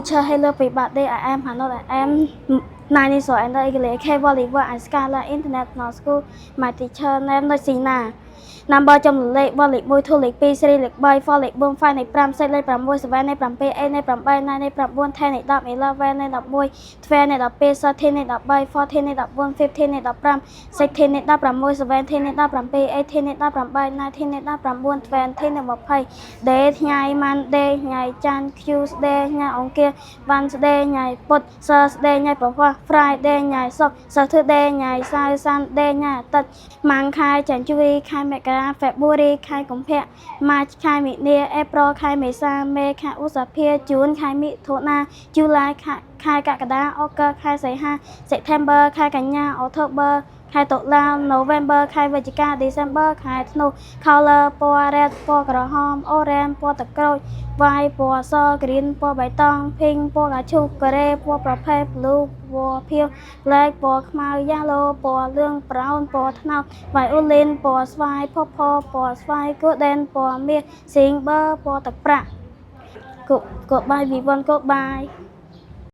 Teacher hello everybody. I am Hanot. I am 9 years old and I play volleyball at Scala International School. My teacher name is Sina. Number ចំលេខបលលេខ1ធូលេខ2ស្រីលេខ3 for លេខ4 5លេខ5 6លេខ6 7លេខ7 8លេខ8 9លេខ9 10លេខ10 11លេខ11 12លេខ12 13លេខ13 14លេខ14 15លេខ15 16លេខ16 17លេខ18 18លេខ18 19លេខ19 20 day ថ្ងៃ Monday ថ្ងៃច័ន្ទ Tuesday ថ្ងៃអង្គារ Wednesday ថ្ងៃពុធ Thursday ថ្ងៃប្រហ័ស Friday ថ្ងៃសុក្រ Saturday ថ្ងៃសៅរ៍ Sunday ថ្ងៃអាទិត្យ ម៉ាំងខែចន្ទ January ខែមករា February ខែកុម្ភៈ March ខែមីនា April ខែមេសា May ខែឧសភា June ខែមិថុនា July ខែកក្កដា August ខែសីហា September ខែកញ្ញា October ខែតុលា November ខែវិច្ឆិកា December ខែធ្នូ Color ពណ៌ Red ពណ៌ក្រហម Orange ពណ៌ទឹកក្រូច White ពណ៌ស Green ពណ៌បៃតង Pink ពណ៌កាឈូក Gray ពណ៌ប្រផេះ Blue ពណ៌ខៀវ Black ពណ៌ខ្មៅ Yellow ពណ៌លឿង Brown ពណ៌ត្នោត Violet ពណ៌ស្វាយ Purple ពណ៌ស្វាយ Golden ពណ៌មាស Silver ពណ៌ទឹកប្រាក់ Goodbye everyone. Goodbye.